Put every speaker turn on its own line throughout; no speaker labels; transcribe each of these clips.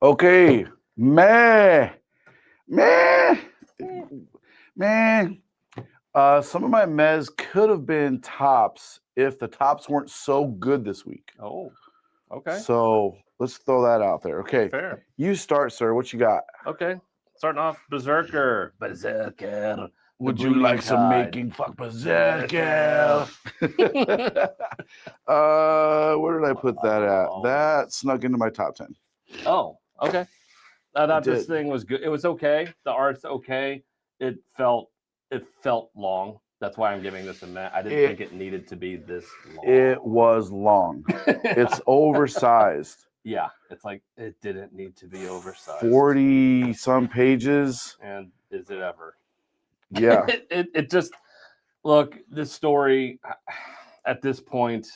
Okay, meh, man. Some of my mehs could have been tops if the tops weren't so good this week.
Oh, okay.
So let's throw that out there. Okay,
Fair.
you start, sir. What you got?
Okay. Starting off Berserker. Berserker.
Would
the
you
Bleeding
like some
Tide.
making fuck berserker? Where did I put that at? That snuck into my top 10.
Oh, okay. I thought this
did.
thing was good. It was okay. The art's okay. It felt long. That's why I'm giving this a meh. I didn't think it needed to be this long.
It was long. It's oversized.
Yeah, it's like it didn't need to be oversized.
40 some pages.
And is it ever?
Yeah.
it just look, this story at this point,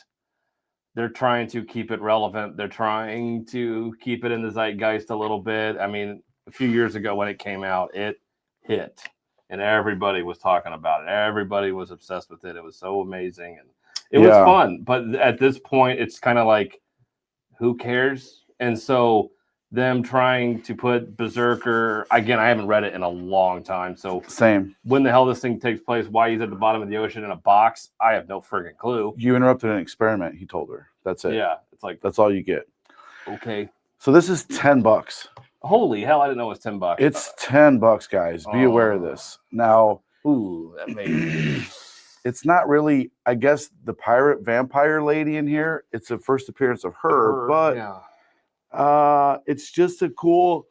they're trying to keep it relevant. They're trying to keep it in the zeitgeist a little bit. I mean, a few years ago when it came out, it hit and everybody was talking about it. Everybody was obsessed with it. It was so amazing and it was fun. But at this point, it's kind of like, who cares? And so them trying to put Berserker, again, I haven't read it in a long time. So
same.
When the hell this thing takes place, why he's at the bottom of the ocean in a box, I have no friggin' clue.
You interrupted an experiment, he told her. That's it.
Yeah. It's like,
that's all you get.
Okay.
So this is $10.
Holy hell, I didn't know it was $10.
It's $10, guys. Be aware of this. Now,
ooh, that made
it's not really, I guess, the pirate vampire lady in here. It's the first appearance of her, but it's just a cool.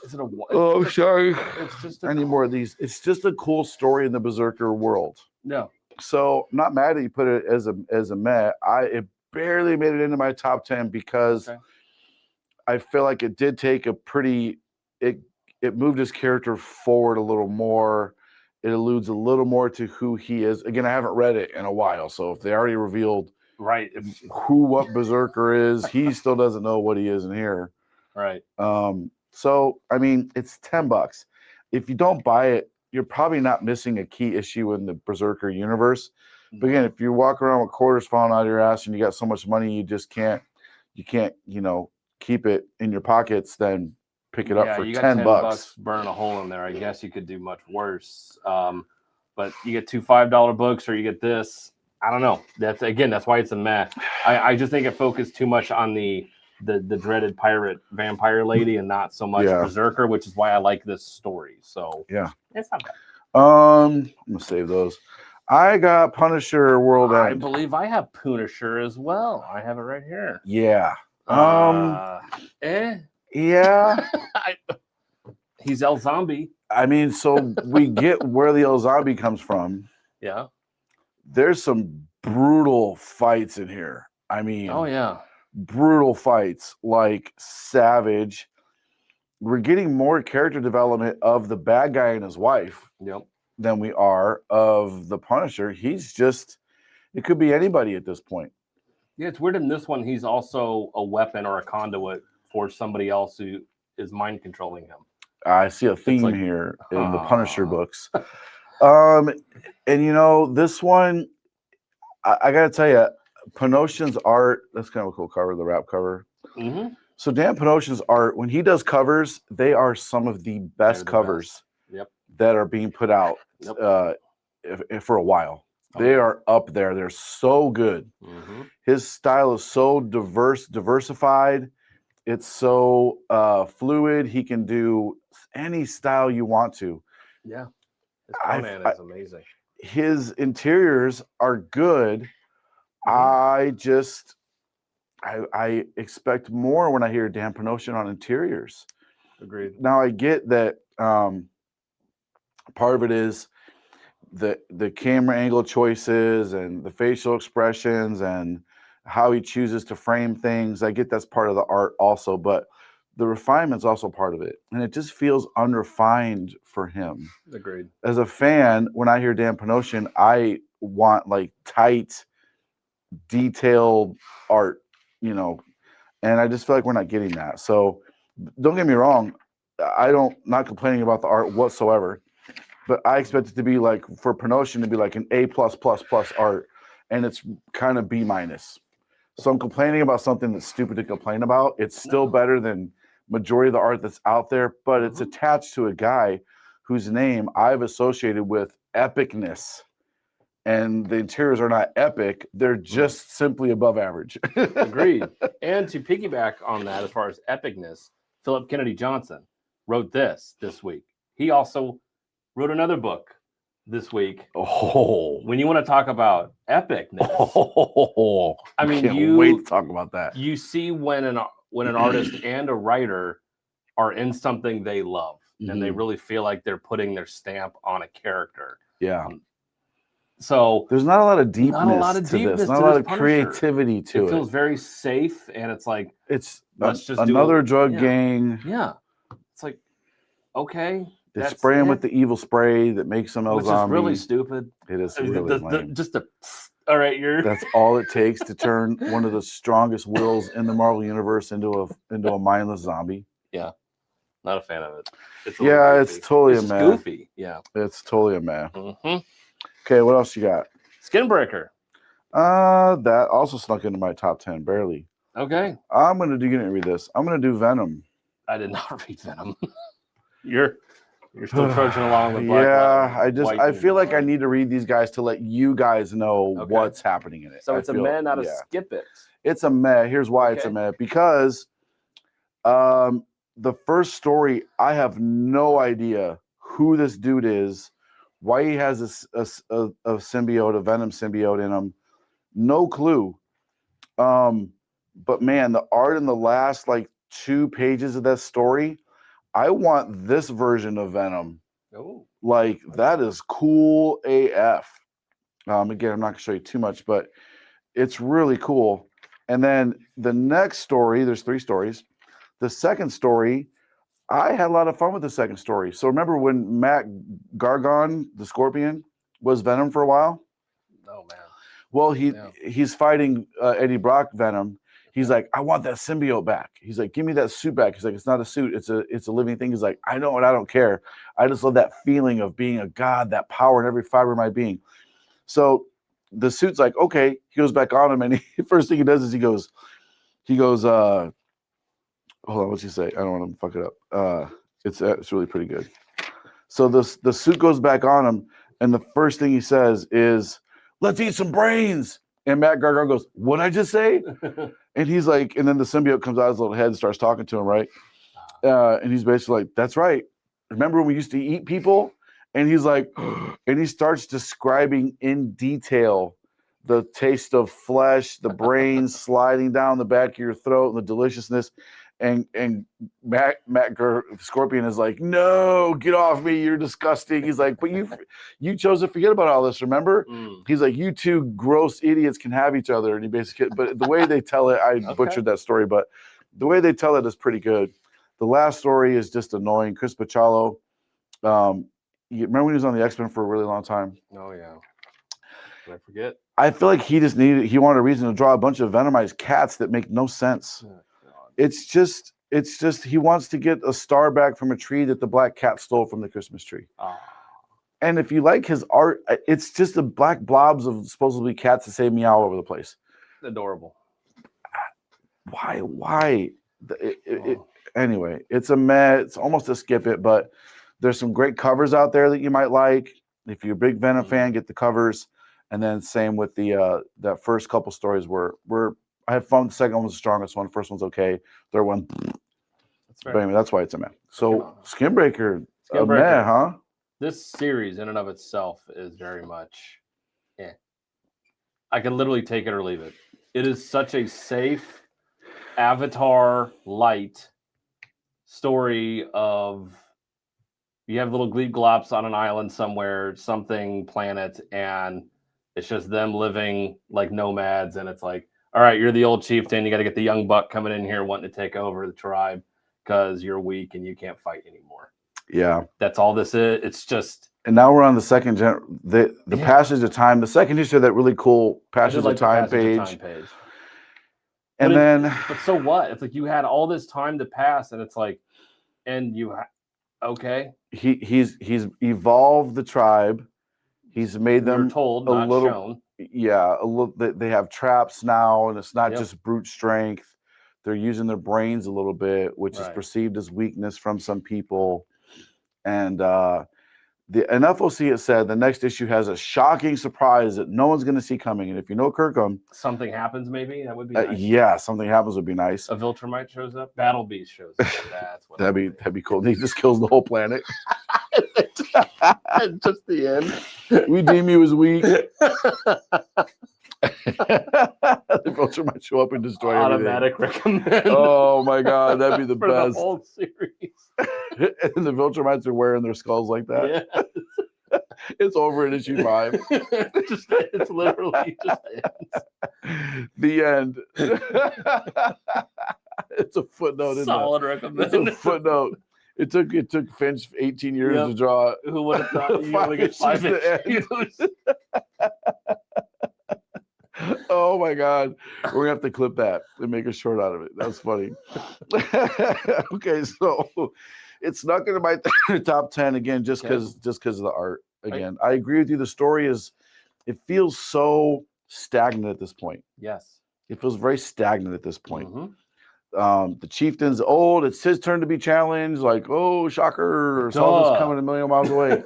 Is it a?
Oh, sorry.
It's just.
I need more of these. It's just a cool story in the Berserker world.
Yeah.
So I'm not mad that you put it as a meh. It barely made it into my top 10 because I feel like it did take a pretty. It moved his character forward a little more. It alludes a little more to who he is. Again, I haven't read it in a while, so if they already revealed what Berserker is, he still doesn't know what he is in here.
Right.
So I mean, it's $10. If you don't buy it, you're probably not missing a key issue in the Berserker universe. But again, if you walk around with quarters falling out of your ass and you got so much money you just can't, keep it in your pockets, then pick it up for
you got
$10.
Burn a hole in there. I guess you could do much worse. But you get two $5 books, or you get this. I don't know. That's why it's a meh. I just think it focused too much on the dreaded pirate vampire lady and not so much Berserker, which is why I like this story. So it's not bad.
I'm gonna save those. I got Punisher World End.
I believe I have Punisher as well. I have it right here.
Yeah.
Yeah. He's El Zombie.
I mean, so we get where the El Zombie comes from.
Yeah.
There's some brutal fights in here. I mean, brutal fights, like savage. We're getting more character development of the bad guy and his wife than we are of the Punisher. He's just, it could be anybody at this point.
Yeah, it's weird in this one, he's also a weapon or a conduit for somebody else who is mind controlling him.
I see a theme here in the Punisher books. And this one, I got to tell you, Pinotion's art, that's kind of a cool cover, the wrap cover.
Mm-hmm.
So Dan Pinotion's art, when he does covers, they are some of the best covers that are being put out for a while. They are up there. They're so good.
Mm-hmm.
His style is so diversified. It's so fluid. He can do any style you want to.
Yeah. His Conan is amazing.
His interiors are good. Mm-hmm. I expect more when I hear Dan Pinotion on interiors.
Agreed.
Now I get that part of it is the camera angle choices and the facial expressions and how he chooses to frame things. I get that's part of the art also, but the refinement's also part of it. And it just feels unrefined for him.
Agreed.
As a fan, when I hear Dan Pinotion, I want like tight, detailed art, and I just feel like we're not getting that. So don't get me wrong. Not complaining about the art whatsoever, but I expect it to be like, for Pinotion to be like an A+++ art, and it's kind of B-. So I'm complaining about something that's stupid to complain about. It's still better than majority of the art that's out there, but it's attached to a guy whose name I've associated with epicness. And the interiors are not epic; they're just simply above average.
Agreed. And to piggyback on that, as far as epicness, Philip Kennedy Johnson wrote this week. He also wrote another book this week.
Oh,
when you want to talk about epicness, I mean,
can't wait to talk about that.
You see when an artist and a writer are in something they love, and they really feel like they're putting their stamp on a character.
Yeah.
So
there's not a lot of deepness to this, not a lot of creativity to it.
It feels very safe, and it's like
let's just another drug gang.
Yeah, it's like, okay,
they spray him with the evil spray that makes him a zombie.
Which is really stupid.
It is really lame.
All right,
that's all it takes to turn one of the strongest wills in the Marvel universe into a mindless zombie.
Yeah, not a fan of it.
It's totally a meh.
Goofy. Yeah,
it's totally a meh. Okay, what else you got?
Skinbreaker.
That also snuck into my top 10, barely.
Okay.
You didn't read this. I'm gonna do Venom.
I did not read Venom. You're still trudging along with Black
I feel like I need to read these guys to let you guys know what's happening in it.
So it's a meh, not a skip it.
It's a meh. Here's why it's a meh. Because the first story, I have no idea who this dude is, why he has a symbiote, a Venom symbiote in him. No clue. But man, the art in the last 2 pages of that story, I want this version of Venom.
Oh,
that is cool AF. Again, I'm not gonna show you too much, but it's really cool. And then the next story, there's 3 stories. The second story, I had a lot of fun with the second story. So remember when Matt Gargan, the Scorpion, was Venom for a while?
Oh man.
Well, he's fighting Eddie Brock Venom. He's like, I want that symbiote back. He's like, give me that suit back. He's like, it's not a suit. It's a living thing. He's like, I know, and I don't care. I just love that feeling of being a god, that power in every fiber of my being. So the suit's like, okay. He goes back on him, and first thing he does is he goes, hold on, what's he say? I don't want to fuck it up. It's really pretty good. So the suit goes back on him, and the first thing he says is, let's eat some brains. And Matt Gargan goes, what'd I just say? And he's like, and then the symbiote comes out of his little head and starts talking to him, right? And he's basically like, that's right. Remember when we used to eat people? And he's like, and he starts describing in detail the taste of flesh, the brains sliding down the back of your throat, and the deliciousness. And Matt Scorpion is like, no, get off me, you're disgusting. He's like, but you chose to forget about all this, remember? He's like, you two gross idiots can have each other. And he basically, but the way they tell it, I butchered that story, but the way they tell it is pretty good. The last story is just annoying. Chris Bachalo, you remember when he was on the X-Men for a really long time?
Oh yeah. Did I forget?
I feel like he wanted a reason to draw a bunch of Venomized cats that make no sense. It's just he wants to get a star back from a tree that the black cat stole from the Christmas tree. And if you like his art, it's just the black blobs of supposedly cats that say meow all over the place.
Adorable.
Why? Anyway, it's a meh. It's almost a skip it, but there's some great covers out there that you might like. If you're a big Venom fan, get the covers. And then same with the that first couple stories were I had fun. The second one was the strongest one. First one's okay. Third one, but anyway, that's why it's a meh. So Skinbreaker, a meh, huh?
This series in and of itself is very much, I can literally take it or leave it. It is such a safe, Avatar light story of you have little gleep glops on an island somewhere, something planet, and it's just them living like nomads, and it's like, all right, you're the old chieftain. You got to get the young buck coming in here wanting to take over the tribe because you're weak and you can't fight anymore.
Yeah.
That's all this is. It's just.
And now we're on the second the Passage of Time. The second issue of that really cool Passage of Time page. And
but so what? It's like you had all this time to pass, and it's like, and you, okay.
He's evolved the tribe. He's made them
told,
a
not
little.
Shown.
Yeah, a little. They have traps now, and it's not just brute strength. they're using their brains a little bit, which is
Right.
perceived as weakness from some people. And in FOC, it said the next issue has a shocking surprise that no one's going to see coming. And if you know Kirkham,
Something happens, maybe that would be nice.
yeah, something happens would be nice.
A Viltrumite shows up. Battle Beast shows up. That's what.
That'd be cool. He just kills the whole planet.
Just the end.
We deem you as weak. The Vulture might show up and destroy
Automatic
everything.
recommend.
Oh my god, that'd be the
for
best.
The whole series.
And the Viltrumites are wearing their skulls like that.
Yeah.
It's over in issue 5.
It's literally just ends.
The end. It's a footnote.
Solid recommend.
It's a footnote. It took Finch 18 years to draw.
Who would have thought you only get 5 issues?
Oh my god, we're gonna have to clip that and make a short out of it. That's funny. Okay, so it's not gonna my top 10 again, just because of the art. Again, I agree with you. The story it feels so stagnant at this point.
Yes,
it feels very stagnant at this point.
Mm-hmm.
The chieftain's old. It's his turn to be challenged. Like, oh, shocker! Or someone's coming a million miles away.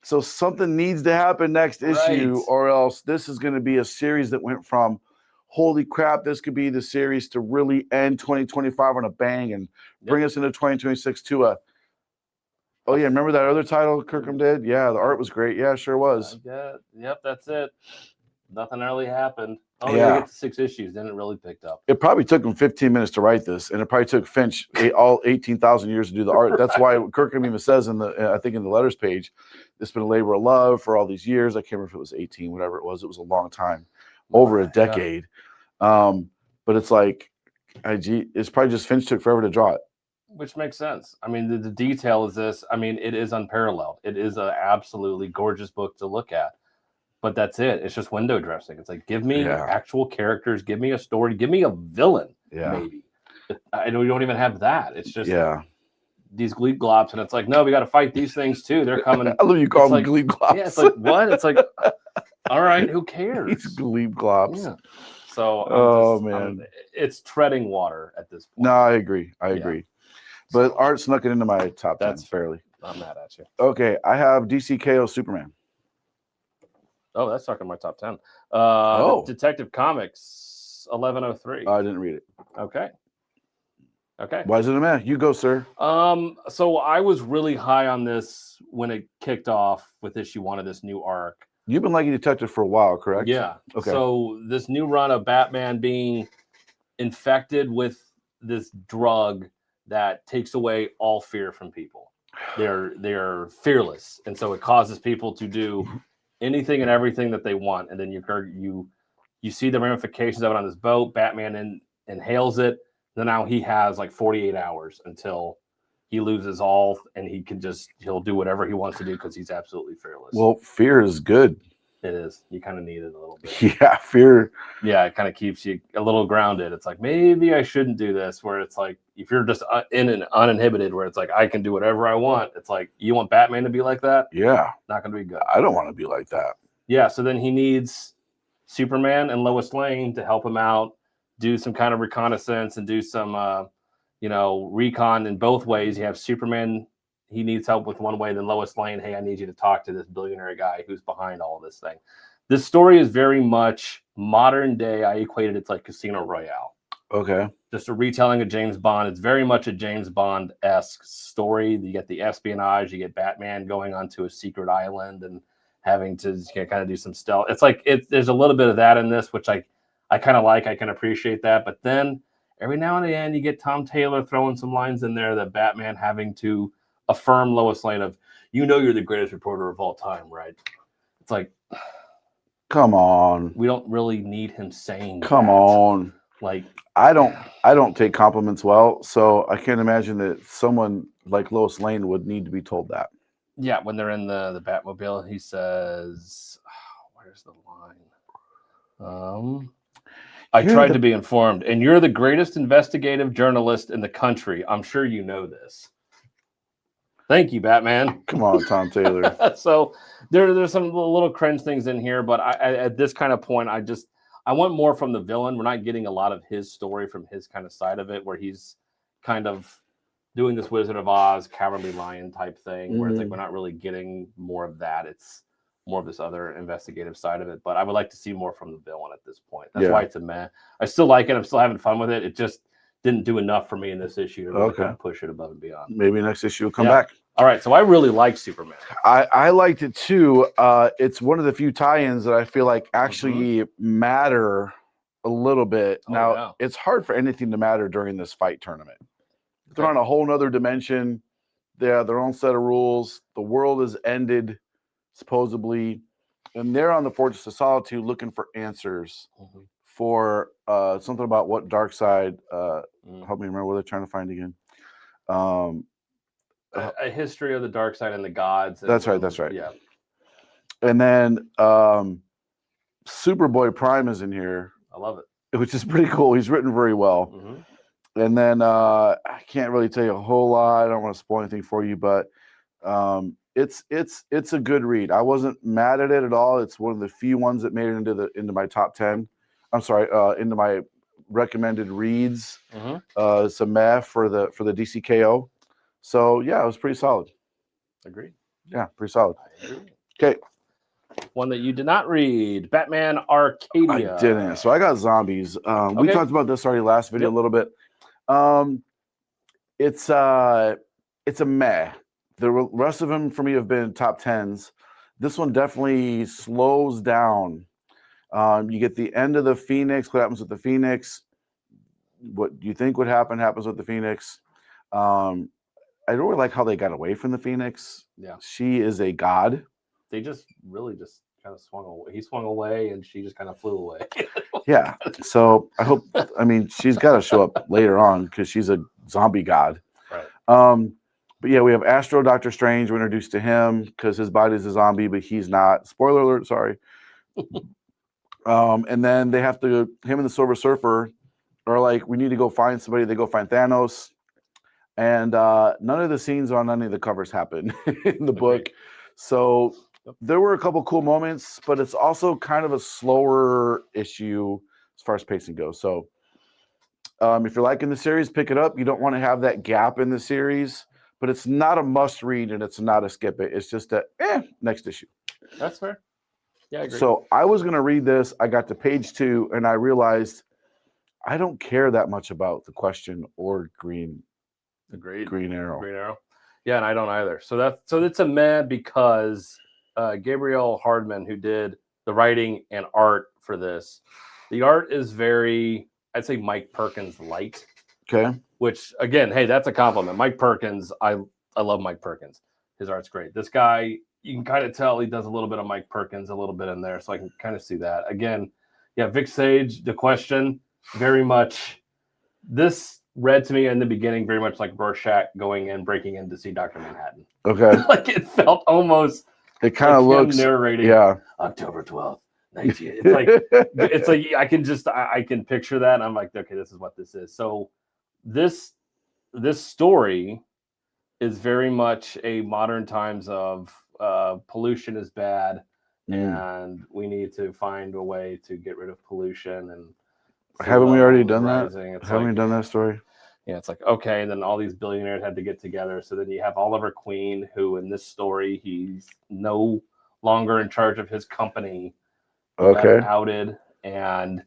So something needs to happen next issue, or else this is going to be a series that went from, holy crap, this could be the series to really end 2025 on a bang and bring us into 2026 to a. Oh yeah, remember that other title Kirkham did? Yeah, the art was great. Yeah, sure was.
Yep, that's it. Nothing really happened. Oh,
yeah.
We get to 6 issues, then it really picked up.
It probably took him 15 minutes to write this, and it probably took Finch all 18,000 years to do the art. That's why Kirkham even says I think in the letters page, it's been a labor of love for all these years. I can't remember if it was 18, whatever it was. It was a long time, over a decade. Yeah. But it's like, it's probably just Finch took forever to draw it.
Which makes sense. I mean, the detail is this. I mean, it is unparalleled. It is an absolutely gorgeous book to look at. But that's it. It's just window dressing. It's like, give me actual characters. Give me a story. Give me a villain, maybe. I know we don't even have that. It's just these gleep glops. And it's like, no, we got to fight these things too. They're coming.
I love you call them gleep glops.
Yeah, it's like, what? It's like, all right, who cares?
These gleep glops.
Yeah. So, man. It's treading water at this point.
No, I agree. But art snuck it into my top 10.
That's
fairly.
I'm mad at you.
Okay, I have DC KO Superman.
Oh, that's stuck in my top 10. Detective Comics 1103.
I didn't read it.
Okay.
Why is it a meh? You go, sir.
So I was really high on this when it kicked off with issue 1 of this new arc.
You've been liking Detective for a while, correct?
Yeah.
Okay.
So this new run of Batman being infected with this drug that takes away all fear from people. They're fearless, and so it causes people to do anything and everything that they want. And then you see the ramifications of it on this boat. Batman inhales it. Then now he has like 48 hours until he loses all, and he'll do whatever he wants to do because he's absolutely fearless.
Well, fear is good.
It is. You kind of need it a little bit.
Yeah, fear.
Yeah, it kind of keeps you a little grounded. It's like, maybe I shouldn't do this, where it's like, if you're just in and uninhibited, where it's like, I can do whatever I want. It's like, you want Batman to be like that?
Yeah.
Not going to be good.
I don't want to be like that.
Yeah, so then he needs Superman and Lois Lane to help him out, do some kind of reconnaissance and do some, recon in both ways. You have Superman, he needs help with one way, then Lois Lane, hey, I need you to talk to this billionaire guy who's behind all of this thing. This story is very much modern day. I equated it to like Casino Royale.
Okay.
Just a retelling of James Bond. It's very much a James Bond-esque story. You get the espionage, you get Batman going onto a secret island and having to kind of do some stealth. It's like there's a little bit of that in this, which I kind of like. I can appreciate that. But then every now and again, you get Tom Taylor throwing some lines in there that Batman having to affirm Lois Lane of, you're the greatest reporter of all time, right? It's like,
come on.
We don't really need him saying
come
that.
On.
Like,
I don't take compliments well, so I can't imagine that someone like Lois Lane would need to be told that.
Yeah, when they're in the Batmobile, he says, where's the line? I tried to be informed, and you're the greatest investigative journalist in the country. I'm sure you know this. Thank you, Batman.
Come on, Tom Taylor.
So there's some little cringe things in here, but at this kind of point, I I want more from the villain. We're not getting a lot of his story from his kind of side of it, where he's kind of doing this Wizard of Oz, Cowardly Lion type thing, where it's like we're not really getting more of that. It's more of this other investigative side of it. But I would like to see more from the villain at this point. That's why it's a meh. I still like it. I'm still having fun with it. It just didn't do enough for me in this issue to really kind of push it above and beyond.
Maybe next issue will come back.
All right, so I really like Superman.
I liked it too. It's one of the few tie-ins that I feel like actually matter a little bit. Now, it's hard for anything to matter during this fight tournament. They're on a whole nother dimension. They have their own set of rules. The world is ended, supposedly, and they're on the Fortress of Solitude looking for answers for something about what Darkseid. Help me remember what they're trying to find again.
A history of the dark side and the gods.
That's right.
Yeah.
And then Superboy Prime is in here.
I love it.
Which is pretty cool. He's written very well. And then I can't really tell you a whole lot. I don't want to spoil anything for you, but it's a good read. I wasn't mad at it at all. It's one of the few ones that made it into my top 10. I'm sorry, into my recommended reads. It's a meh for the DCKO. So yeah, it was pretty solid.
Agreed.
Yeah, pretty solid.
I agree.
Okay.
One that you did not read, Batman Arcadia.
I didn't. So I got zombies. We talked about this already last video a little bit. It's a meh. The rest of them for me have been top 10s. This one definitely slows down. You get the end of the Phoenix. What happens with the Phoenix? What you think would happen happens with the Phoenix. I don't really like how they got away from the Phoenix.
Yeah.
She is a god.
They just kind of swung away. He swung away and she just kind of flew away.
Yeah. So I mean, she's got to show up later on because she's a zombie god.
Right.
But yeah, we have Astro Doctor Strange. We're introduced to him because his body's a zombie, but he's not. Spoiler alert, sorry. And then they have to, him and the Silver Surfer are like, we need to go find somebody. They go find Thanos. And none of the scenes on any of the covers happen in the book. So there were a couple cool moments, but it's also kind of a slower issue as far as pacing goes. So if you're liking the series, pick it up. You don't want to have that gap in the series, but it's not a must read and it's not a skip it. It's just a next issue.
That's fair. Yeah, I agree.
So I was going to read this. I got to page 2 and I realized I don't care that much about the Question or Green Arrow.
Yeah, and I don't either. So it's a meh because Gabriel Hardman, who did the writing and art for this, the art is very, I'd say, Mike Perkins light.
Okay.
Which again, hey, that's a compliment. Mike Perkins, I love Mike Perkins. His art's great. This guy, you can kind of tell he does a little bit of Mike Perkins, a little bit in there, so I can kind of see that. Again, yeah, Vic Sage, The Question, very much. This read to me in the beginning very much like Rorschach breaking in to see Dr. Manhattan.
Okay.
Like it felt almost.
It kind of looks
narrating.
Yeah.
October 12th, 19. It's like I can picture that. And I'm like, okay, this is what this is. So this story is very much a modern times of pollution is bad, and we need to find a way to get rid of pollution. And
haven't we already done that?
Haven't
we done that story?
Yeah, it's like, okay, and then all these billionaires had to get together. So then you have Oliver Queen, who in this story, he's no longer in charge of his company.
Okay.
Outed, and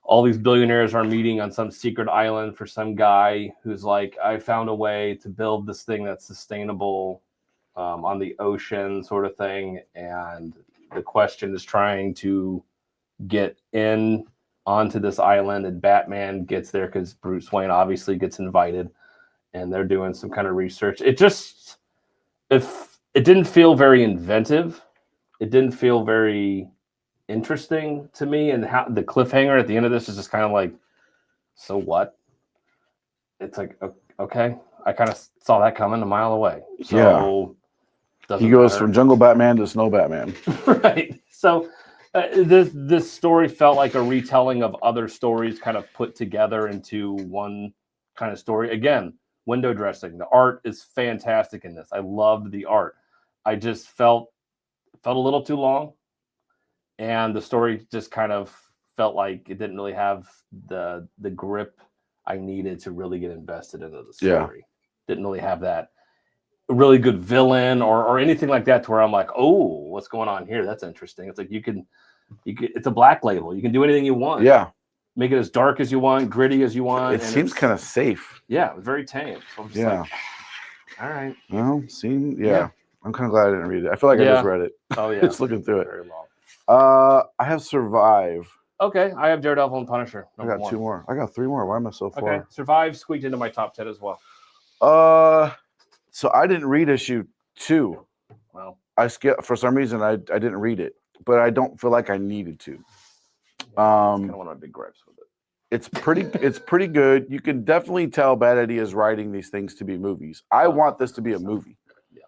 all these billionaires are meeting on some secret island for some guy who's like, I found a way to build this thing that's sustainable on the ocean sort of thing. And the Question is trying to get in onto this island, and Batman gets there because Bruce Wayne obviously gets invited, and they're doing some kind of research. It didn't feel very inventive. It didn't feel very interesting to me, and how the cliffhanger at the end of this is just kind of like, so what? It's like, okay, I kind of saw that coming a mile away. So
he goes from Jungle Batman to Snow Batman.
Right. So this story felt like a retelling of other stories kind of put together into one kind of story. Again, window dressing. The art is fantastic in this. I loved the art. I just felt a little too long, and the story just kind of felt like it didn't really have the grip I needed to really get invested into the story.
Yeah.
Didn't really have that really good villain or anything like that to where I'm like, oh, what's going on here? That's interesting. It's like you can it's a black label. You can do anything you want.
Yeah.
Make it as dark as you want, gritty as you want.
It seems kind of safe.
Yeah, very tame. So I'm just like, all right.
Well, yeah. I'm kind of glad I didn't read it. I feel like I just read it.
Oh yeah.
Just looking through it.
Very long.
I have Survive.
Okay, I have Daredevil and Punisher.
I got 2 more. I got 3 more. Why am I so far?
Okay, Survive squeaked into my top 10 as well.
So I didn't read issue 2.
Well,
I skipped for some reason. I didn't read it, but I don't feel like I needed to.
That's kind of one of my big gripes with it.
It's pretty good. You can definitely tell Bad Eddie is writing these things to be movies. I want this to be a movie.
Yeah.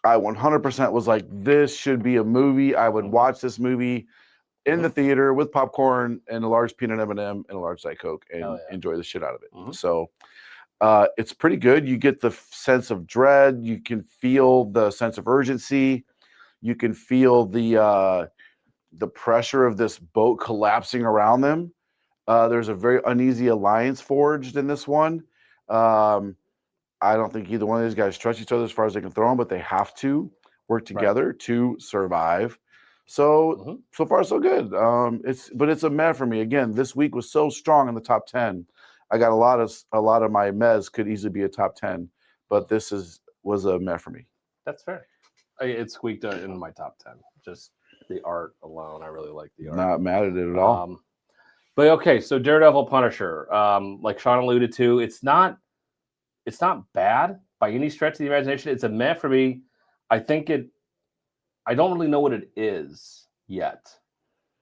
I 100% was like, this should be a movie. I would watch this movie in the theater with popcorn and a large peanut M&M and a large Diet Coke and enjoy the shit out of it. So it's pretty good. You get the sense of dread. You can feel the sense of urgency. You can feel the pressure of this boat collapsing around them. There's a very uneasy alliance forged in this one. I don't think either one of these guys trust each other as far as they can throw them, but they have to work together to survive. So so far so good. It's a meh for me. Again, this week was so strong in the top 10. I got a lot of my MEHS could easily be a top 10, but this was a meh for me.
That's fair. It squeaked in my top 10. Just the art alone, I really like the art.
Not mad at it at all.
But okay, so Daredevil, Punisher, like Sean alluded to, it's not bad by any stretch of the imagination. It's a meh for me. I don't really know what it is yet.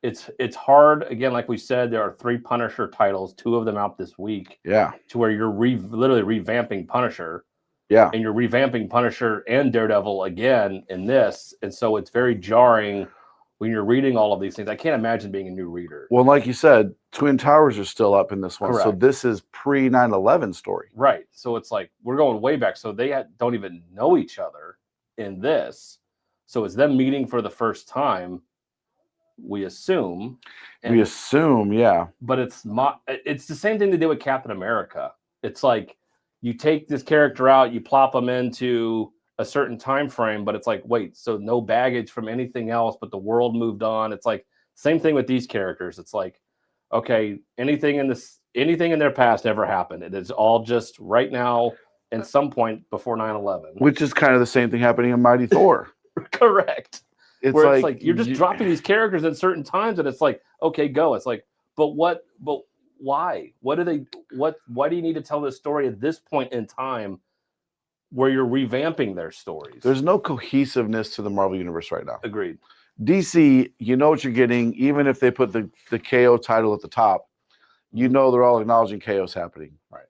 It's hard. Again, like we said, there are 3 Punisher titles, 2 of them out this week.
Yeah.
To where you're literally revamping Punisher.
Yeah.
And you're revamping Punisher and Daredevil again in this. And so it's very jarring when you're reading all of these things. I can't imagine being a new reader.
Well, like you said, Twin Towers are still up in this one.
Correct.
So this is pre 9/11 story.
Right. So it's like we're going way back. So they don't even know each other in this. So it's them meeting for the first time, we assume.
Yeah.
But it's the same thing they did with Captain America. It's like you take this character out, you plop them into a certain time frame, but it's like, wait, so no baggage from anything else, but the world moved on. It's like same thing with these characters. It's like, okay, anything in their past never happened. It is all just right now and some point before 9/11.
Which is kind of the same thing happening in Mighty Thor.
Correct.
It's
like you're just dropping these characters at certain times, and it's like, okay, go. It's like, but why? Why do you need to tell this story at this point in time where you're revamping their stories?
There's no cohesiveness to the Marvel Universe right now.
Agreed.
DC, you know what you're getting, even if they put the KO title at the top, you know they're all acknowledging chaos happening.
Right.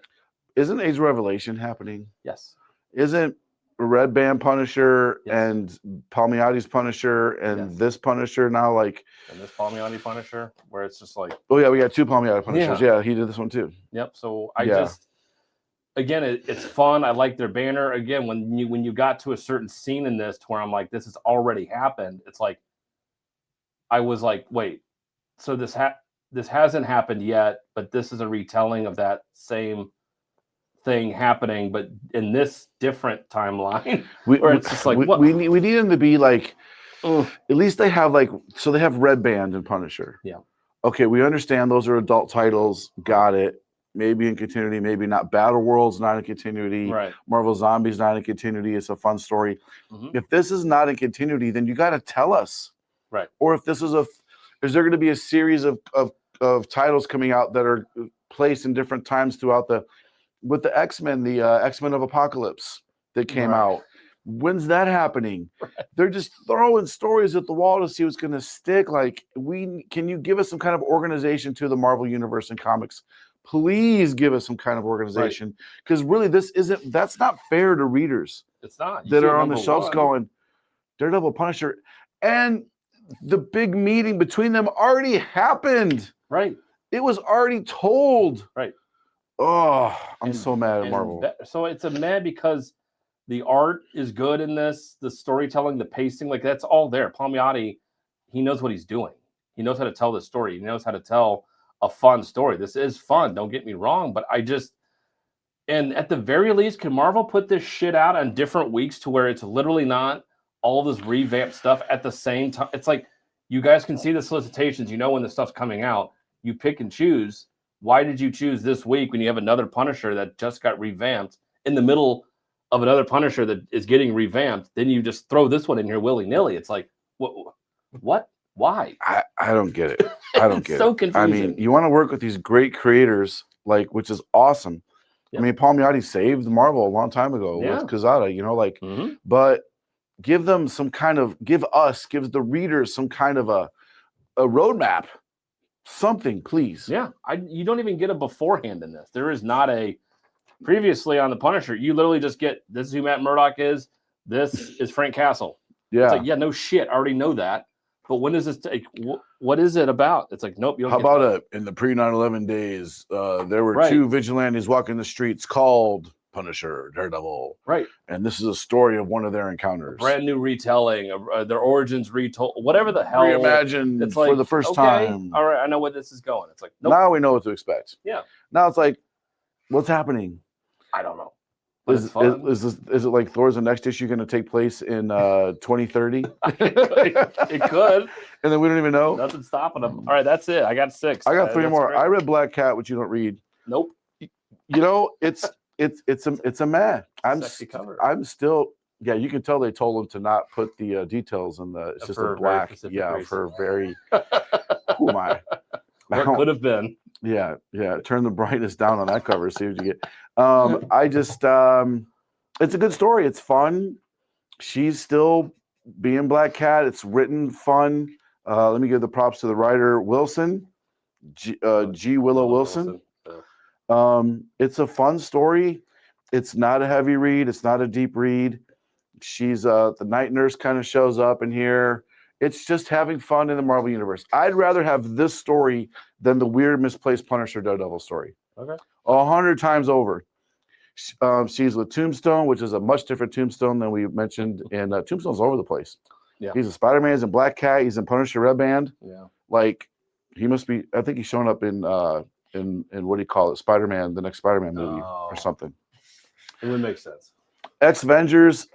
Isn't Age of Revelation happening?
Yes.
Isn't Red Band Punisher and Palmiotti's Punisher and this Punisher now like...
And this Palmiotti Punisher, where it's just like...
Oh, yeah, we got 2 Palmiotti Punishers. Yeah, he did this one too.
Yep, so again, it's fun. I like their banner. Again, when you got to a certain scene in this to where I'm like, this has already happened, it's like, I was like, wait, so this hasn't happened yet, but this is a retelling of that same thing happening, but in this different timeline, where it's just like, what?
We need them to be like, at least they have like, so they have Red Band and Punisher.
Yeah.
Okay, we understand those are adult titles. Got it. Maybe in continuity, maybe not. Battle World's not in continuity.
Right.
Marvel Zombies not in continuity. It's a fun story. If this is not in continuity, then you got to tell us.
Right.
Or if this is is there going to be a series of titles coming out that are placed in different times throughout with the X-Men, the X-Men of Apocalypse that came out. When's that happening? Right. They're just throwing stories at the wall to see what's going to stick. Like, can you give us some kind of organization to the Marvel Universe and comics? Please give us some kind of organization, because really that's not fair to readers.
It's not.
That are on the shelves going, Daredevil, Punisher, and the big meeting between them already happened.
Right.
It was already told.
Right.
Oh, I'm so mad at Marvel.
So it's a mad because the art is good in this, the storytelling, the pacing, like that's all there. Palmiotti, he knows what he's doing. He knows how to tell this story. He knows how to tell a fun story. This is fun. Don't get me wrong, but and at the very least, can Marvel put this shit out on different weeks to where it's literally not all this revamped stuff at the same time? It's like you guys can see the solicitations. You know when the stuff's coming out. You pick and choose. Why did you choose this week when you have another Punisher that just got revamped in the middle of another Punisher that is getting revamped? Then you just throw this one in here willy-nilly. It's like, what? Why?
I don't get it. I don't get
so
it.
confusing.
I mean, you want to work with these great creators, like, which is awesome. I mean, Palmiotti saved Marvel a long time ago with Quesada, you know, like, but give them some kind of, give the readers some kind of a roadmap, something, please.
Yeah, you don't even get a beforehand in this. There is not a previously on the Punisher. You literally just get, this is who Matt Murdock is. This is Frank Castle.
Yeah.
It's like, yeah, no shit. I already know that. But when does this take? What is it about? It's like, nope. You don't
How about in the pre-9/11 days, there were two vigilantes walking the streets called Punisher, Daredevil.
Right.
And this is a story of one of their encounters.
A brand new retelling, their origins retold, whatever the hell.
Reimagined
it's like,
for the first time.
All right, I know where this is going. It's like,
nope. Now we know what to expect.
Yeah.
Now it's like, what's happening?
I don't know.
Is it like Thor's the next issue going to take place in 2030?
It could.
And then we don't even know.
Nothing's stopping them. All right, that's it. I got 6.
I got 3 more. Great. I read Black Cat, which you don't read.
Nope.
You know, it's a meh. I'm still. Yeah, you can tell they told him to not put the details in the. It's just a black. Yeah, for very. Who am I?
What could have been.
Yeah. Turn the brightness down on that cover. See what you get. I just, it's a good story. It's fun. She's still being Black Cat. It's written fun. Let me give the props to the writer Wilson, G. Willow Wilson. It's a fun story. It's not a heavy read. It's not a deep read. She's the night nurse kind of shows up in here. It's just having fun in the Marvel Universe. I'd rather have this story than the weird misplaced Punisher Daredevil story.
Okay.
100 times over. She's with Tombstone, which is a much different Tombstone than we mentioned. And Tombstone's all over the place. Yeah. He's a Spider-Man. He's in Black Cat. He's in Punisher Red Band. Yeah. Like, he must be, I think he's showing up in what do you call it? Spider-Man, the next Spider-Man movie or something.
It would make sense.
X-Vengers,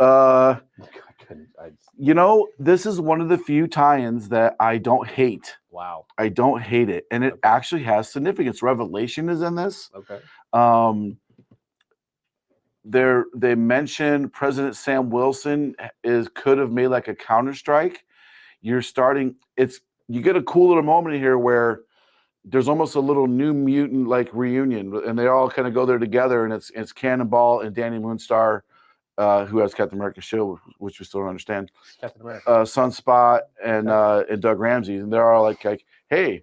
you know, this is one of the few tie-ins that I don't hate.
Wow.
I don't hate it. And it actually has significance. Revelation is in this.
Okay.
They mentioned President Sam Wilson could have made like a counter-strike. You get a cool little moment here where there's almost a little New Mutant like reunion, and they all kind of go there together, and it's Cannonball and Danny Moonstar, who has Captain America's shield, which we still don't understand.
Captain America.
Sunspot and Doug Ramsey, and they're all like, hey,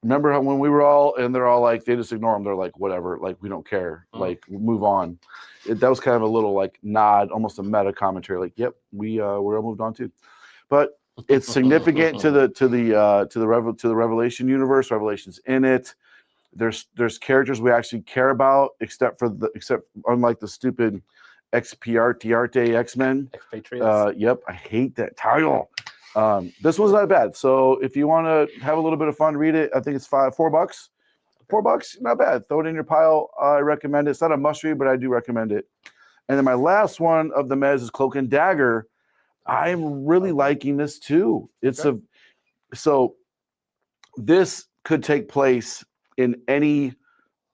remember how when we were all, and they're all like, they just ignore them. They're like, whatever, like we don't care, like move on. That was kind of a little like nod, almost a meta commentary, like, yep, we're all moved on too. But it's significant to the Revelation universe. Revelation's in it. There's characters we actually care about, except unlike the stupid XPRTRT X-Men.
Expatriates.
Yep, I hate that title. This one's not bad. So if you want to have a little bit of fun, read it. I think it's $4. $4, not bad. Throw it in your pile. I recommend it. It's not a must read, but I do recommend it. And then my last one of the MEHS is Cloak and Dagger. I'm really liking this too. So this could take place in any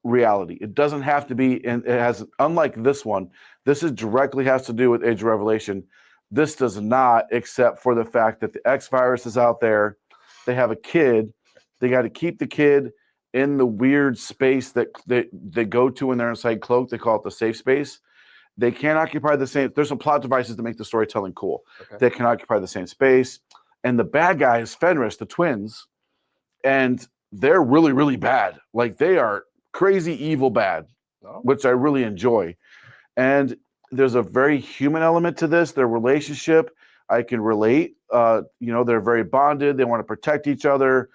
reality. It doesn't have to be, and it has, unlike this one, this directly has to do with Age of Revelation. This does not, except for the fact that the X virus is out there. They have a kid. They got to keep the kid in the weird space that they go to when they're inside Cloak. They call it the safe space. They can't occupy the same. There's some plot devices to make the storytelling cool. Okay. They can occupy the same space. And the bad guy is Fenris, the twins. And they're really, really bad. Like, they are crazy, evil bad, which I really enjoy. And there's a very human element to this. Their relationship, I can relate. They're very bonded. They want to protect each other.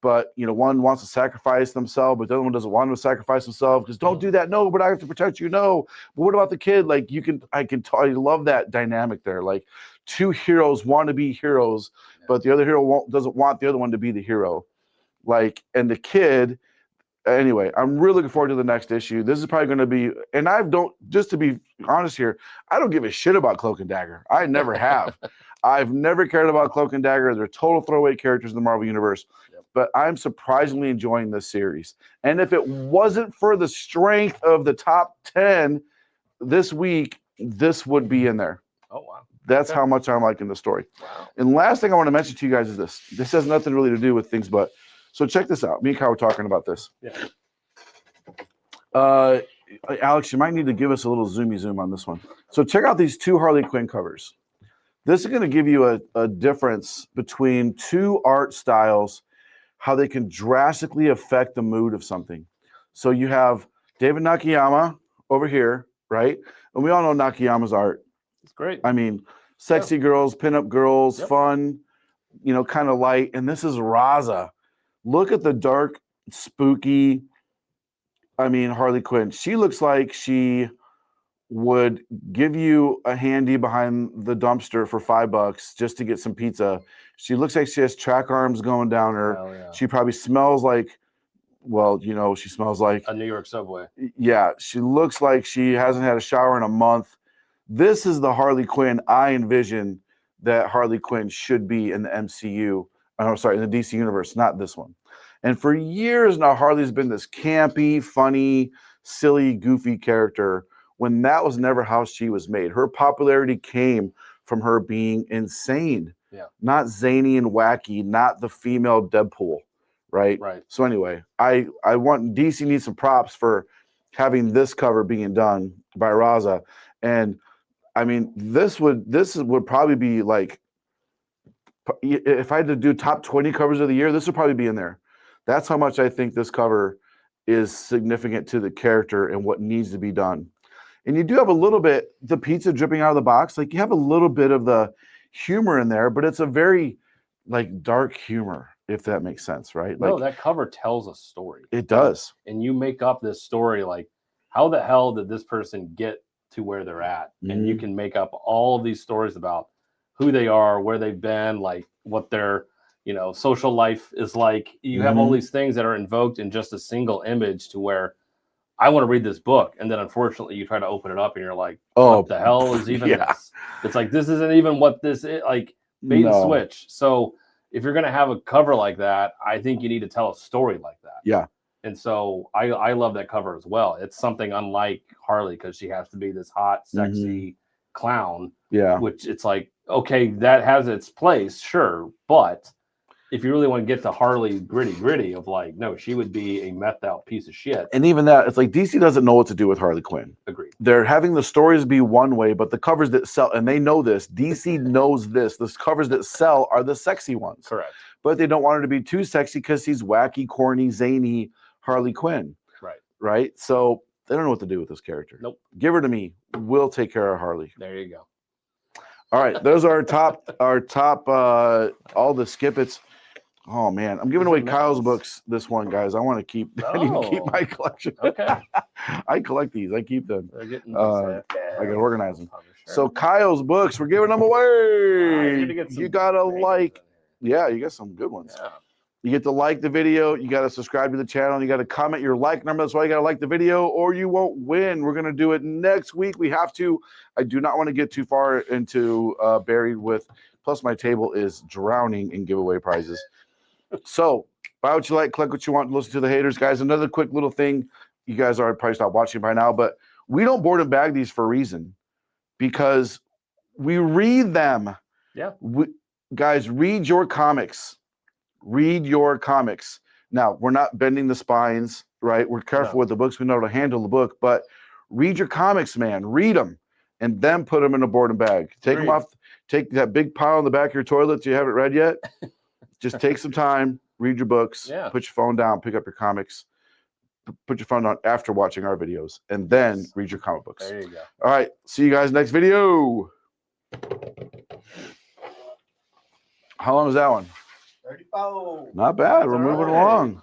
But, one wants to sacrifice themselves, but the other one doesn't want to sacrifice himself because don't do that. No, but I have to protect you. No. But what about the kid? Like, I love that dynamic there. Like, two heroes want to be heroes, but the other hero doesn't want the other one to be the hero. Like, and the kid, anyway, I'm really looking forward to the next issue. This is probably going to be, and just to be honest here, I don't give a shit about Cloak and Dagger. I never have. I've never cared about Cloak and Dagger. They're total throwaway characters in the Marvel Universe. Yep. But I'm surprisingly enjoying this series. And if it wasn't for the strength of the top 10 this week, this would be in there.
Oh, wow.
That's how much I'm liking the story.
Wow.
And last thing I want to mention to you guys is this. This has nothing really to do with things, but so check this out. Me and Kyle were talking about this.
Yeah.
Alex, you might need to give us a little zoomy zoom on this one. So check out these 2 Harley Quinn covers. This is going to give you a difference between 2 art styles, how they can drastically affect the mood of something. So you have David Nakayama over here, right? And we all know Nakayama's art.
It's great.
I mean, sexy girls, pinup girls, fun, kind of light. And this is Raza. Look at the dark, spooky, Harley Quinn. She looks like she would give you a handy behind the dumpster for $5 just to get some pizza. She looks like she has track arms going down her.
Yeah.
She probably smells like, she smells like
a New York subway.
Yeah, she looks like she hasn't had a shower in a month. This is the Harley Quinn I envision that Harley Quinn should be in the MCU. In the DC universe, not this one. And for years now, Harley's been this campy, funny, silly, goofy character when that was never how she was made. Her popularity came from her being insane, not zany and wacky, not the female Deadpool, right?
Right.
So anyway, I want DC needs some props for having this cover being done by Raza. And this would probably be like, if I had to do top 20 covers of the year, this would probably be in there. That's how much I think this cover is significant to the character and what needs to be done. And you do have a little bit, the pizza dripping out of the box, like you have a little bit of the humor in there, but it's a very dark humor, if that makes sense, right?
No, that cover tells a story.
It does.
And you make up this story, like, how the hell did this person get to where they're at? Mm-hmm. And you can make up all of these stories about who they are, where they've been, like what their social life is like. You have all these things that are invoked in just a single image to where I want to read this book. And then unfortunately you try to open it up and you're like, what the hell is even this? It's like, this isn't even what this is, like bait and switch. So if you're going to have a cover like that, I think you need to tell a story like that.
Yeah.
And so I love that cover as well. It's something unlike Harley because she has to be this hot, sexy clown.
Yeah.
Which it's like, okay, that has its place, sure. But if you really want to get to Harley gritty of like, no, she would be a methed out piece of shit.
And even that, it's like DC doesn't know what to do with Harley Quinn.
Agreed.
They're having the stories be one way, but the covers that sell, and they know this, DC knows this, the covers that sell are the sexy ones.
Correct.
But they don't want her to be too sexy because he's wacky, corny, zany Harley Quinn.
Right.
Right? So they don't know what to do with this character.
Nope.
Give her to me. We'll take care of Harley.
There you go.
All right. Those are our top all the skip-its. Oh man, I'm giving away Kyle's books this one, guys. I want to keep I need to keep my collection.
Okay.
I collect these. I keep them.
They're getting
I gotta organize them. So Kyle's books, we're giving them away. You gotta like, yeah, you got some good ones.
Yeah.
You get to like the video, you gotta subscribe to the channel, you gotta comment your like number. That's why you gotta like the video, or you won't win. We're gonna do it next week. We have to. I do not want to get too far into buried with. Plus, my table is drowning in giveaway prizes. So buy what you like, collect what you want, listen to the haters, guys. Another quick little thing, you guys are probably stopped watching by now, but we don't board and bag these for a reason, because we read them.
Yeah.
Guys, read your comics. Read your comics. Now, we're not bending the spines, right? We're careful with the books. We know how to handle the book, but read your comics, man. Read them, and then put them in a board and bag. Take them off. Take that big pile in the back of your toilet you haven't read yet. Just take some time, read your books, put your phone down, pick up your comics, put your phone down after watching our videos, and then read your comic books.
There you go.
All right. See you guys next video. How long is that one?
34.
Not bad. We're moving along.